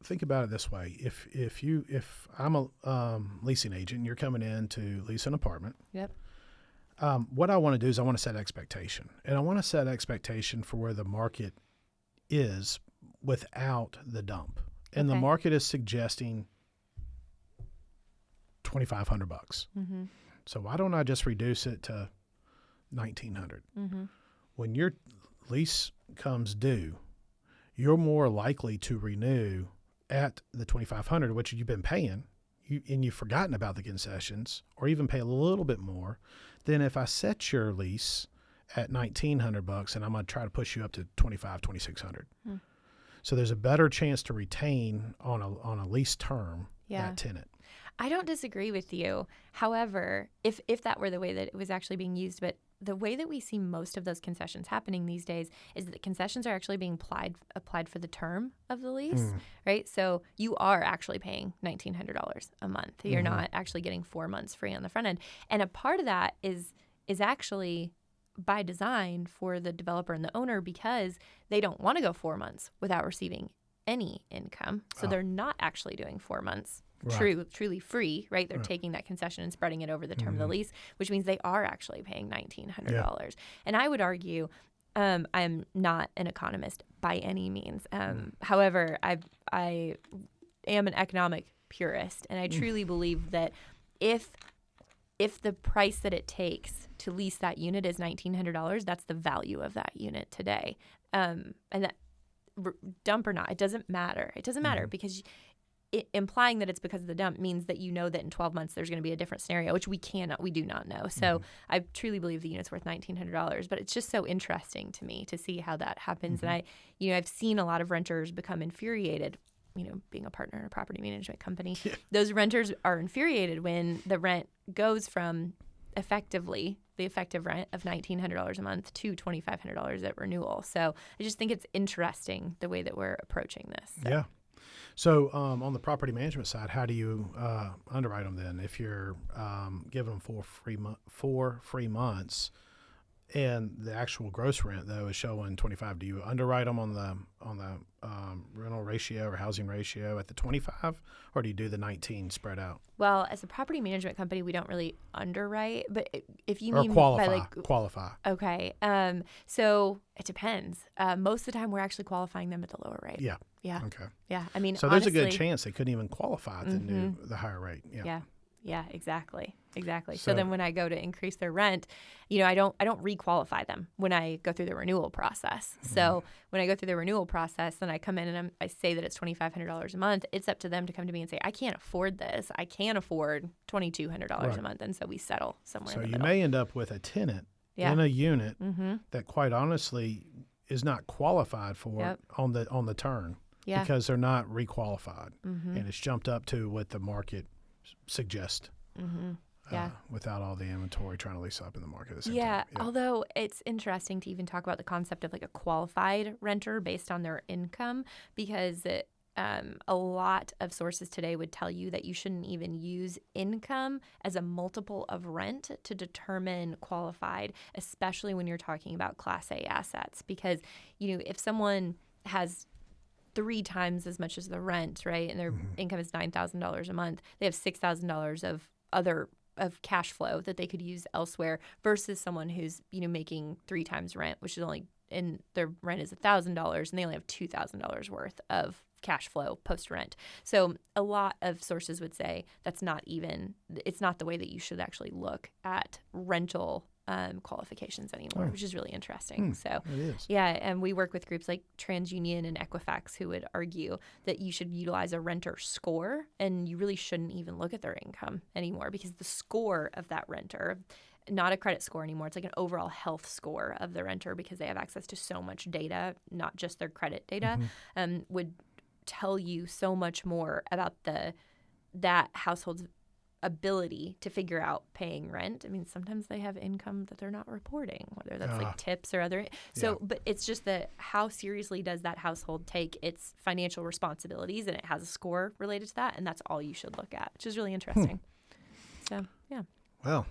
[SPEAKER 2] think about it this way. If I'm a leasing agent and you're coming in to lease an apartment, what I want to do is I want to set expectation. And I want to set expectation for where the market is without the dump. And the market is suggesting $2,500. So why don't I just reduce it to $1,900? When your lease comes due, you're more likely to renew at the $2,500, which you've been paying, and you've forgotten about the concessions, or even pay a little bit more than if I set your lease at $1,900 and I'm going to try to push you up to $2,600. So there's a better chance to retain on a lease term that tenant.
[SPEAKER 1] I don't disagree with you. However, if that were the way that it was actually being used, but the way that we see most of those concessions happening these days is that concessions are actually being applied for the term of the lease, right? So you are actually paying $1,900 a month. You're not actually getting 4 months free on the front end. And a part of that is actually by design for the developer and the owner because they don't want to go 4 months without receiving any income. So they're not actually doing 4 months truly free, right? They're taking that concession and spreading it over the term of the lease, which means they are actually paying $1,900. And I would argue, I'm not an economist by any means. However, I am an economic purist, and I truly believe that if the price that it takes to lease that unit is $1,900, that's the value of that unit today. And that dump or not, it doesn't matter. It doesn't matter because implying that it's because of the dump means that you know that in 12 months there's going to be a different scenario, which we do not know. So I truly believe the unit's worth $1,900, but it's just so interesting to me to see how that happens. And I've seen a lot of renters become infuriated, being a partner in a property management company. Yeah. Those renters are infuriated when the rent goes from the effective rent of $1,900 a month to $2,500 at renewal. So I just think it's interesting the way that we're approaching this. So.
[SPEAKER 2] Yeah. So on the property management side, how do you underwrite them then? If you're giving them 4 free months, and the actual gross rent though is showing 25, do you underwrite them on the rental ratio or housing ratio at the 25, or do you do the 19 spread out?
[SPEAKER 1] Well, as a property management company, we don't really underwrite, but if you
[SPEAKER 2] or
[SPEAKER 1] mean
[SPEAKER 2] qualify.
[SPEAKER 1] Okay. So it depends. Most of the time, we're actually qualifying them at the lower rate.
[SPEAKER 2] Yeah.
[SPEAKER 1] Yeah.
[SPEAKER 2] Okay.
[SPEAKER 1] Yeah. I mean,
[SPEAKER 2] so
[SPEAKER 1] honestly,
[SPEAKER 2] there's a good chance they couldn't even qualify at the higher rate. Yeah.
[SPEAKER 1] Yeah. Yeah, exactly. So then when I go to increase their rent, I don't requalify them when I go through the renewal process. So when I go through the renewal process, then I come in and I say that it's $2,500 a month. It's up to them to come to me and say, I can't afford this. I can't afford $2,200 a month. And so we settle somewhere in the middle.
[SPEAKER 2] So you may end up with a tenant in a unit that quite honestly is not qualified for on the turn because they're not requalified. And it's jumped up to what the market suggest without all the inventory trying to lease up in the market at the same time. Yeah,
[SPEAKER 1] although it's interesting to even talk about the concept of like a qualified renter based on their income, because a lot of sources today would tell you that you shouldn't even use income as a multiple of rent to determine qualified, especially when you're talking about Class A assets, because if someone has 3 times as much as the rent, right, and their income is $9,000 a month, they have $6,000 of cash flow that they could use elsewhere versus someone who's making 3 times rent, which is only, and their rent is $1,000 and they only have $2,000 worth of cash flow post rent. So a lot of sources would say it's not the way that you should actually look at rental qualifications anymore, which is really interesting. So,
[SPEAKER 2] it is.
[SPEAKER 1] Yeah, and we work with groups like TransUnion and Equifax who would argue that you should utilize a renter score, and you really shouldn't even look at their income anymore, because the score of that renter, not a credit score anymore, it's like an overall health score of the renter, because they have access to so much data, not just their credit data, would tell you so much more about that household's ability to figure out paying rent. I mean, sometimes they have income that they're not reporting, whether that's like tips or other. So, but it's just that how seriously does that household take its financial responsibilities, and it has a score related to that, and that's all you should look at, which is really interesting. So, yeah.
[SPEAKER 2] Well,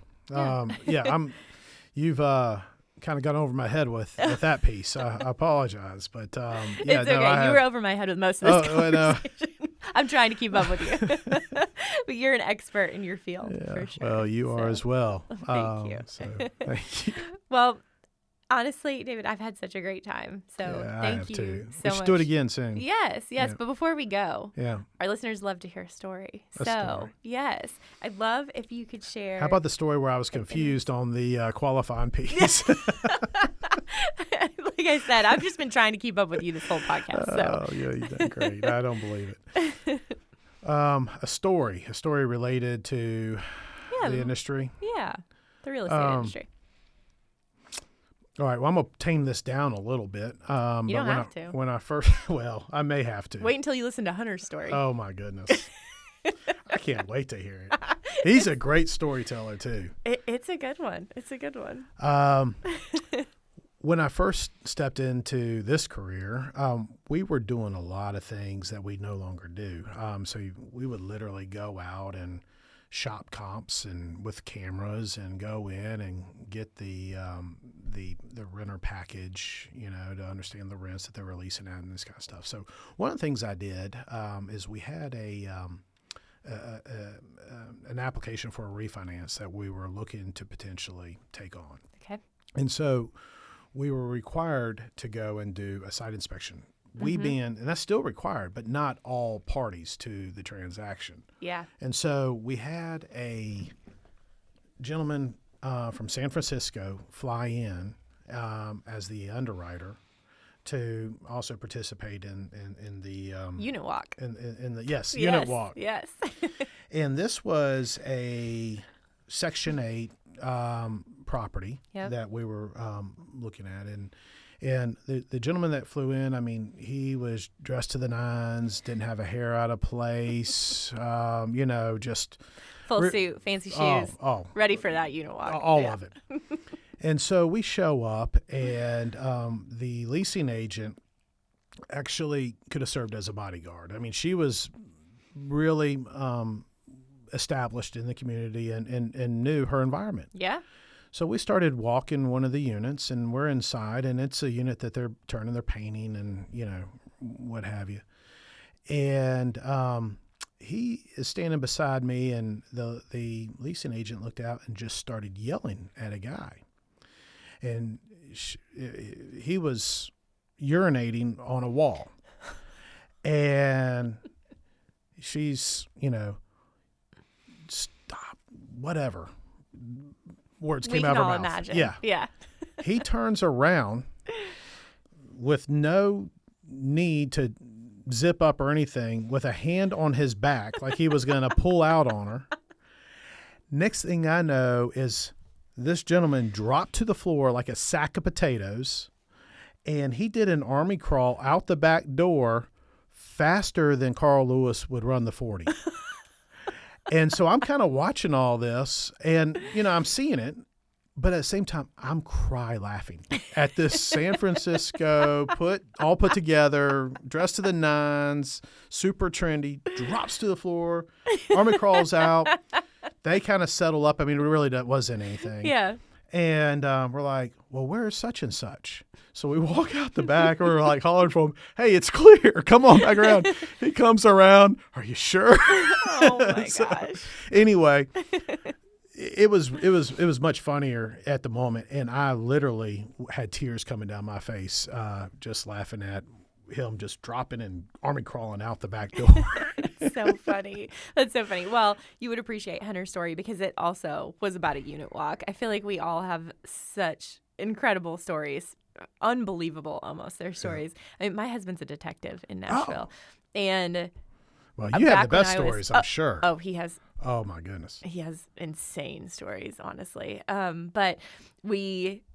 [SPEAKER 2] you've kind of gone over my head with that piece. I apologize, but
[SPEAKER 1] it's okay. You were over my head with most of this conversation. I'm trying to keep up with you. But you're an expert in your field, for sure.
[SPEAKER 2] Well, you are as well.
[SPEAKER 1] Thank you.
[SPEAKER 2] Thank you.
[SPEAKER 1] Well, honestly, David, I've had such a great time. So thank you
[SPEAKER 2] too.
[SPEAKER 1] so much.
[SPEAKER 2] We should do it again soon.
[SPEAKER 1] Yes. Yeah. But before we go,
[SPEAKER 2] our
[SPEAKER 1] listeners love to hear a story.
[SPEAKER 2] Story.
[SPEAKER 1] Yes, I'd love if you could share.
[SPEAKER 2] How about the story where I was confused on the qualifying piece?
[SPEAKER 1] Like I said, I've just been trying to keep up with you this whole podcast. So.
[SPEAKER 2] Oh, yeah, you've done great. I don't believe it. A story related to the industry.
[SPEAKER 1] Yeah, the real estate industry.
[SPEAKER 2] All right. Well, I'm going to tame this down a little bit.
[SPEAKER 1] You don't have to.
[SPEAKER 2] When I first, I may have to.
[SPEAKER 1] Wait until you listen to Hunter's story.
[SPEAKER 2] Oh, my goodness. I can't wait to hear it. He's a great storyteller, too.
[SPEAKER 1] It's a good one.
[SPEAKER 2] When I first stepped into this career, we were doing a lot of things that we no longer do. So we would literally go out and shop comps and with cameras and go in and get the renter package, to understand the rents that they were leasing at and this kind of stuff. So one of the things I did is we had an application for a refinance that we were looking to potentially take on.
[SPEAKER 1] Okay.
[SPEAKER 2] And so we were required to go and do a site inspection. We being, and that's still required, but not all parties to the transaction.
[SPEAKER 1] Yeah.
[SPEAKER 2] And so we had a gentleman from San Francisco fly in as the underwriter to also participate in the
[SPEAKER 1] Unit walk.
[SPEAKER 2] in the unit walk.
[SPEAKER 1] Yes.
[SPEAKER 2] And this was a Section 8 property that we were looking at, and the gentleman that flew in, I mean, he was dressed to the nines, didn't have a hair out of place, just
[SPEAKER 1] full suit, fancy shoes, ready for that unit walk.
[SPEAKER 2] All of it. And so we show up, and the leasing agent actually could have served as a bodyguard. I mean, she was really established in the community and knew her environment.
[SPEAKER 1] Yeah.
[SPEAKER 2] So we started walking one of the units, and we're inside, and it's a unit that they're painting and, what have you. And he is standing beside me, and the leasing agent looked out and just started yelling at a guy. And he was urinating on a wall. And she's, stop, whatever. Words came out of her mouth.
[SPEAKER 1] Imagine.
[SPEAKER 2] Yeah. He turns around with no need to zip up or anything, with a hand on his back like he was going to pull out on her. Next thing I know is this gentleman dropped to the floor like a sack of potatoes, and he did an army crawl out the back door faster than Carl Lewis would run the 40. And so I'm kind of watching all this, and, I'm seeing it, but at the same time, I'm cry laughing at this San Francisco, put together, dressed to the nines, super trendy, drops to the floor, army crawls out. They kind of settle up. I mean, it really wasn't anything.
[SPEAKER 1] Yeah.
[SPEAKER 2] And we're like, well, where's such and such? So we walk out the back, and we're like hollering for him, hey, it's clear. Come on back around. He comes around. Are you sure?
[SPEAKER 1] Oh, my gosh.
[SPEAKER 2] Anyway, it was much funnier at the moment, and I literally had tears coming down my face just laughing at him just dropping and army crawling out the back door.
[SPEAKER 1] So funny. That's so funny. Well, you would appreciate Hunter's story because it also was about a unit walk. I feel like we all have such incredible stories. Unbelievable, almost, their stories. I mean, my husband's a detective in Nashville. And
[SPEAKER 2] well, you have the best stories, I'm sure.
[SPEAKER 1] Oh, he has.
[SPEAKER 2] Oh, my goodness.
[SPEAKER 1] He has insane stories, honestly. But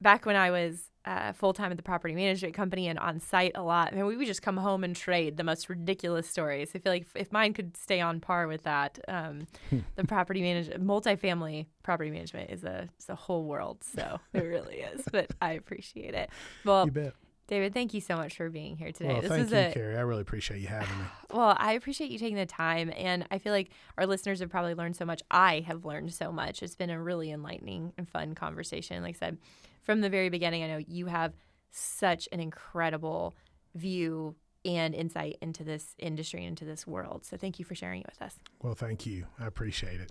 [SPEAKER 1] back when I was full-time at the property management company and on site a lot, I mean, we would just come home and trade the most ridiculous stories. I feel like if mine could stay on par with that, the multifamily property management is a whole world. So it really is. But I appreciate it. Well,
[SPEAKER 2] you bet.
[SPEAKER 1] David, thank you so much for being here today.
[SPEAKER 2] Well, thank you, Kerri. I really appreciate you having me.
[SPEAKER 1] Well, I appreciate you taking the time, and I feel like our listeners have probably learned so much. I have learned so much. It's been a really enlightening and fun conversation. Like I said, from the very beginning, I know you have such an incredible view and insight into this industry and into this world. So thank you for sharing it with us.
[SPEAKER 2] Well, thank you. I appreciate it.